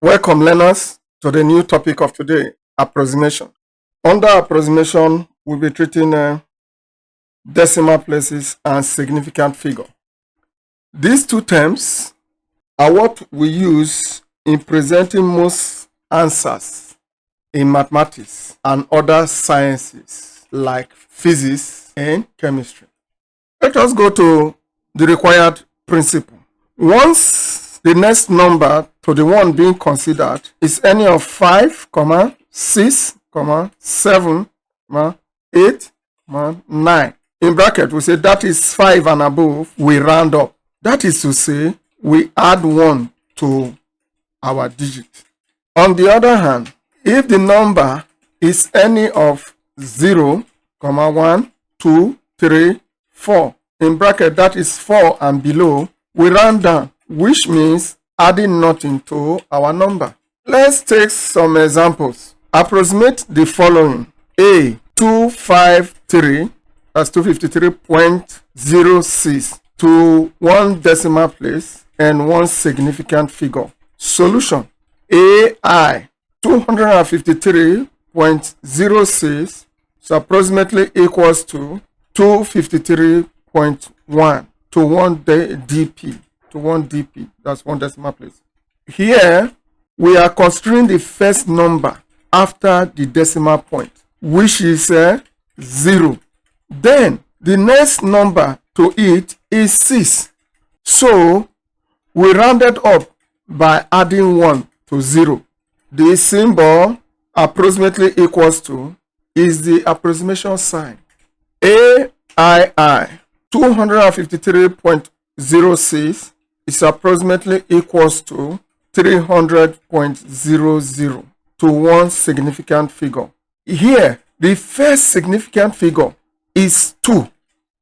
Welcome, learners, to the new topic of today, approximation. Under approximation, we'll be treating decimal places and significant figure. These two terms are what we use in presenting most answers in mathematics and other sciences like physics and chemistry. Let us go to the required principle. Once the next number to the one being considered is any of 5, 6, 7, 8, 9. In bracket, we say that is 5 and above, we round up. That is to say, we add 1 to our digit. On the other hand, if the number is any of 0, 1, 2, 3, 4, in bracket, that is 4 and below, we round down, which means adding nothing to our number. Let's take some examples. Approximate the following. A, 253, that's 253.06 to one decimal place and one significant figure. Solution. AI, 253.06 is approximately equals to 253.1 to 1 dp. To 1 dp, that's one decimal place. Here, we are considering the first number after the decimal point, which is 0. Then, the next number to it is 6. So, we rounded up by adding 1 to 0. The symbol approximately equals to is the approximation sign. AII, 253.06 is approximately equals to 300.00 to one significant figure. Here, the first significant figure is 2.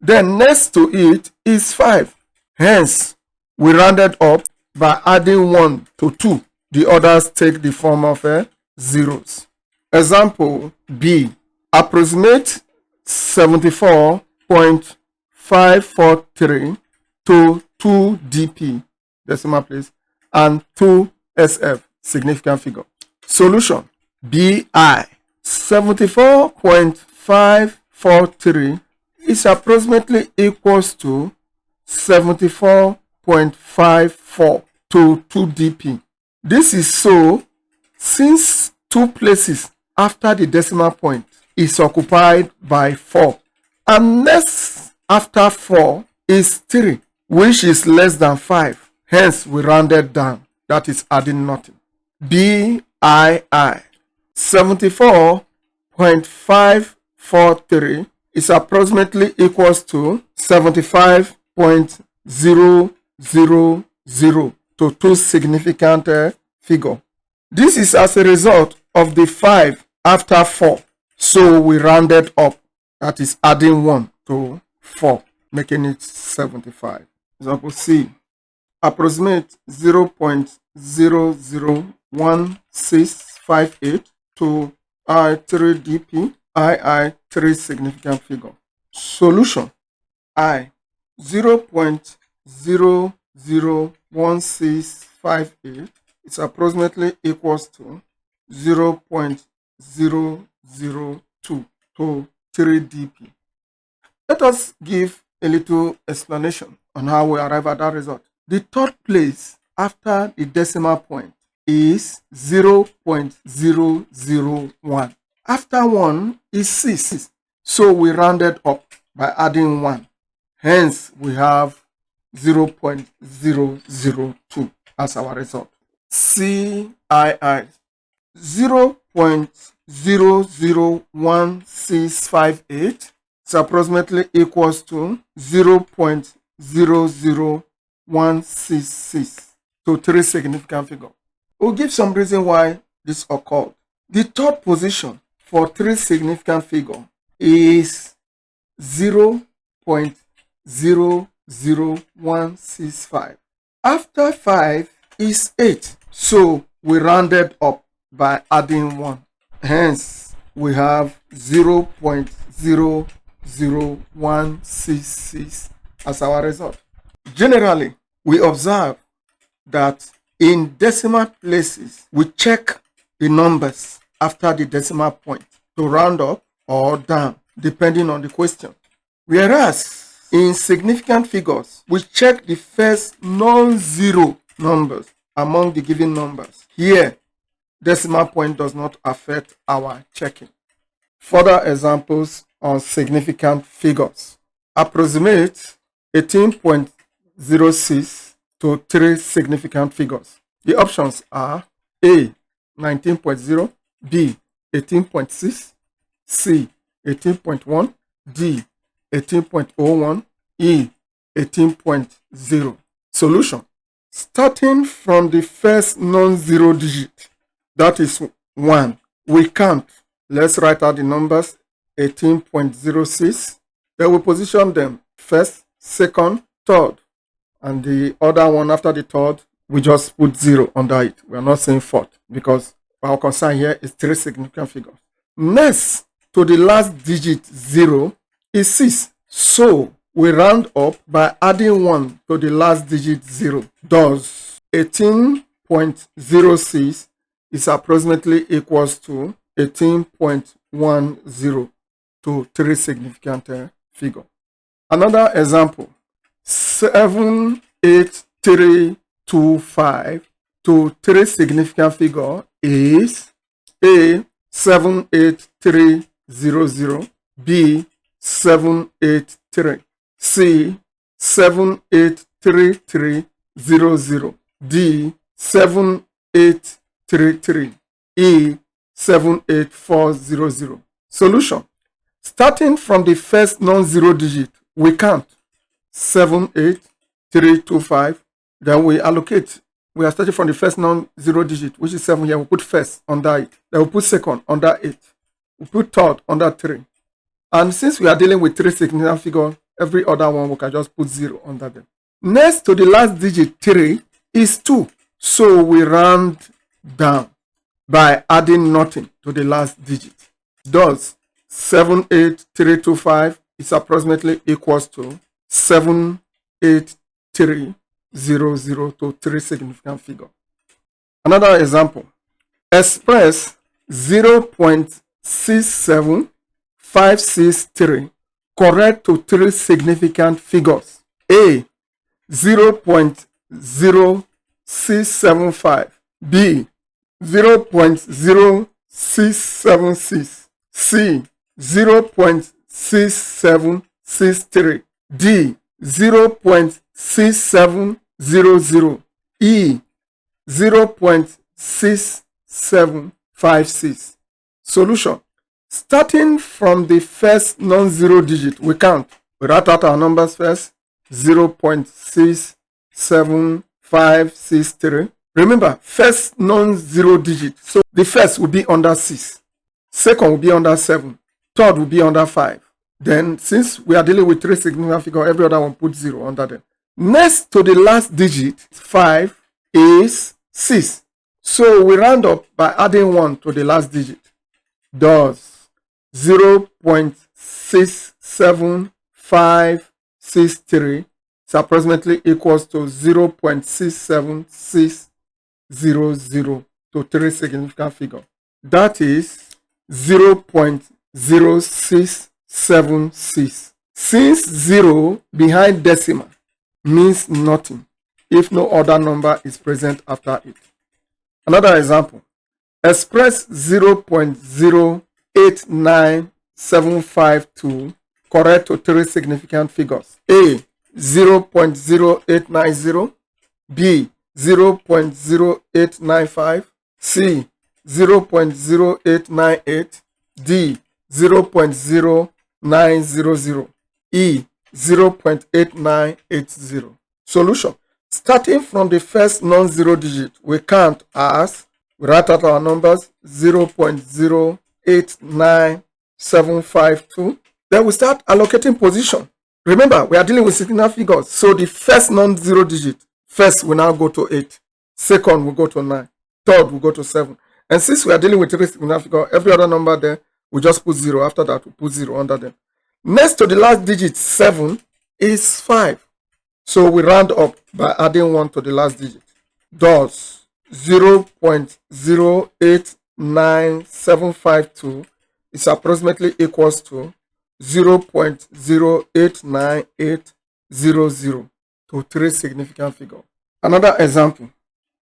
Then next to it is 5. Hence, we rounded up by adding 1 to 2. The others take the form of zeros. Example B. Approximate 74.543 to 2 dp, decimal place, and 2 sf, significant figure. Solution. BI, 74.543 is approximately equals to 74.54 to 2 dp. This is so since 2 places after the decimal point is occupied by 4, and next after 4 is 3, which is less than 5. Hence, we rounded down. That is adding nothing. BII, 74.543 is approximately equals to 75.000 to 2 significant figure. This is as a result of the 5 after 4. So we rounded up. That is adding 1 to 4, making it 75. Example C. Approximate 0.001658 to I3 dp, II3 significant figure. Solution. I, 0.001658 is approximately equals to 0.002 to 3 dp. Let us give a little explanation on how we arrive at that result. The third place after the decimal point is 0.001. After 1 is 6. So we rounded up by adding 1. Hence, we have 0.002 as our result. CII, 0.001658 is approximately equals to 0.00166 to 3 significant figure. We'll give some reason why this occurred. The third position for 3 significant figure is 0.00165. After 5 is 8. So we rounded up by adding 1. Hence, we have 0.00166 as our result. Generally, we observe that In decimal places, we check the numbers after the decimal point to round up or down, depending on the question. Whereas in significant figures, we check the first non-zero numbers among the given numbers. Here, decimal point does not affect our checking. Further examples on significant figures. Approximate 18.06 to 3 significant figures. The options are A, 19.0, B, 18.6, C, 18.1, D, 18.01, E, 18.0. Solution. Starting from the first non-zero digit, that is 1, we count. Let's write out the numbers, 18.06. Then we position them first, second, third. And the other one after the third, we just put 0 under it. We are not saying fourth because our concern here is 3 significant figures. Next to the last digit 0 is 6. So we round up by adding 1 to the last digit 0. Thus, 18.06 is approximately equals to 18.10 to 3 significant figure. Another example, 78325 to 3 significant figure is A, 78300, B, 783, C, 78300, D, 7833, E, 78400. Solution. Starting from the first non-zero digit, we count 78325. Then we allocate. We are starting from the first non-zero digit, which is 7 here. We put first under it. Then we put second under 8. We put third under 3. And since we are dealing with 3 significant figures, every other one we can just put 0 under them. Next to the last digit 3 is 2. So we round down by adding nothing to the last digit. Thus, 78325 is approximately equals to 78300 to 3 significant figure. Another example, express 0.67563 correct to 3 significant figures. A, 0.0675, B, 0.0676, C, 0.6763, D, 0.6700, E, 0.6756. Solution. Starting from the first non-zero digit, we count. We write out our numbers first, 0.67563. Remember, first non-zero digit. So the first will be under 6. Second will be under 7. Third will be under 5. Then, since we are dealing with 3 significant figures, every other one put 0 under them. Next to the last digit, 5, is 6. So we round up by adding 1 to the last digit. Thus, 0.67563 is approximately equals to 0.67600 to 3 significant figure. That is 0.0676. Since 0 behind decimal means nothing if no other number is present after it. Another example, express 0.089752 correct to 3 significant figures. A, 0.0890, B, 0.0895, C, 0.0898, D, 0.0900, E, 0.8980. Solution. Starting from the first non-zero digit, we count as, we write out our numbers, 0.089752. Then we start allocating position. Remember, we are dealing with significant figures. So the first non-zero digit, first we now go to 8. Second we go to 9. Third we go to 7. And since we are dealing with 3 significant figures, every other number there, we just put 0. After that, we put 0 under them. Next to the last digit, 7, is 5. So we round up by adding 1 to the last digit. Thus, 0.089752 is approximately equals to 0.089800 to three significant figures. Another example,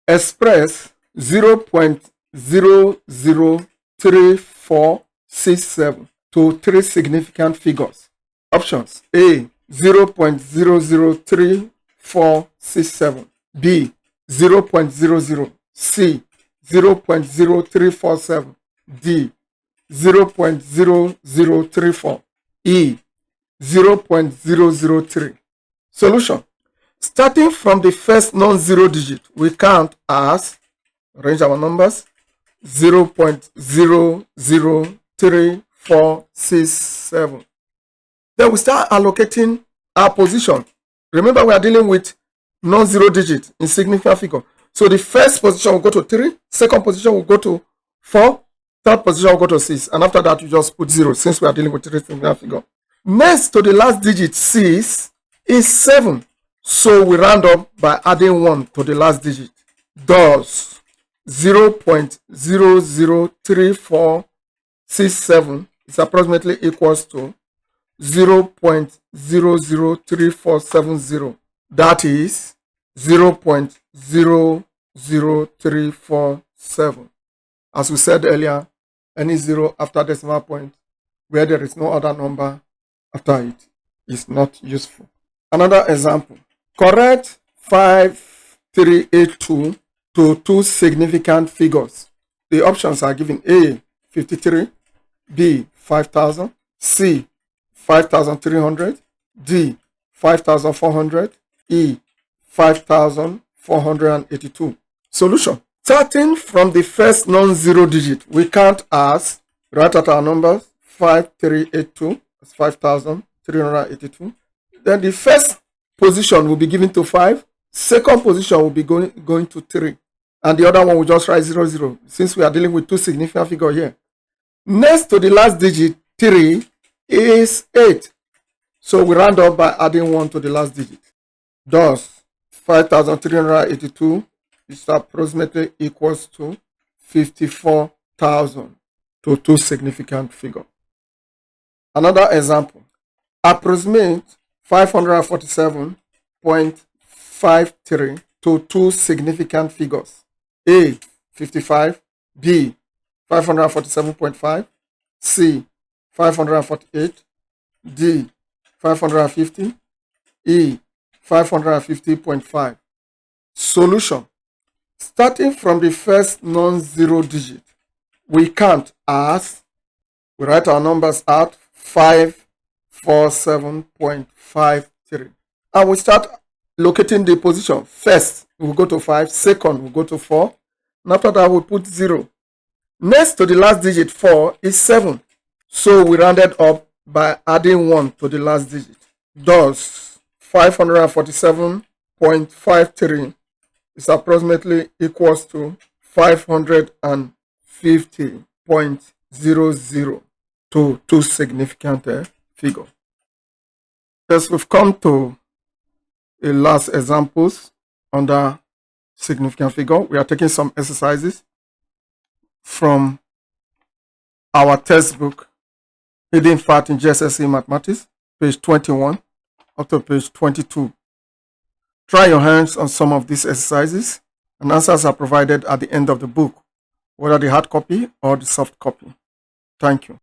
express 0.003467 to three significant figures. Options: A, 0.003467, B, 0.00, C, 0.0347, D, 0.0034, E, 0.003. Solution: starting from the first non-zero digit, we count as, arrange our numbers, 0.003467. Then we start allocating our position. Remember, we are dealing with non-zero digit in significant figure. So the first position will go to 3, second position will go to 4, third position will go to 6, and after that you just put 0 since we are dealing with three significant figure. Next to the last digit 6 is 7. So we round up by adding 1 to the last digit. Thus, 0.003467 is approximately equals to 0.003470. That is 0.00347. As we said earlier, any zero after decimal point where there is no other number after it is not useful. Another example, correct 5382 to two significant figures. The options are given: A, 53, B, 5000, C, 5300, D, 5400, E, 5482. Solution: starting from the first non-zero digit, we count as, write out our numbers, 5382, that's 5382. Then the first position will be given to 5, second position will be going to 3, and the other one will just write 00 since we are dealing with two significant figures here. Next to the last digit 3 is 8, so we round up by adding 1 to the last digit. Thus 5382 is approximately equals to 54,000 to two significant figures. Another example, approximate 547.53 to two significant figures. A, 55, B, 547.5, C, 548, D, 550, E, 550.5. Solution: starting from the first non-zero digit, we count as, we write our numbers out, 547.53, and we start locating the position. First we'll go to 5, second we'll go to 4, and after that we'll put 0. Next to the last digit 4 is 7, so we rounded up by adding 1 to the last digit. Thus 547.53 is approximately equals to 550.00 to two significant figure. Yes, we've come to the last examples under significant figure. We are taking some exercises from our textbook, Hidden Fact in GSSE Mathematics, page 21 up to page 22. Try your hands on some of these exercises, and answers are provided at the end of the book, whether the hard copy or the soft copy. Thank you.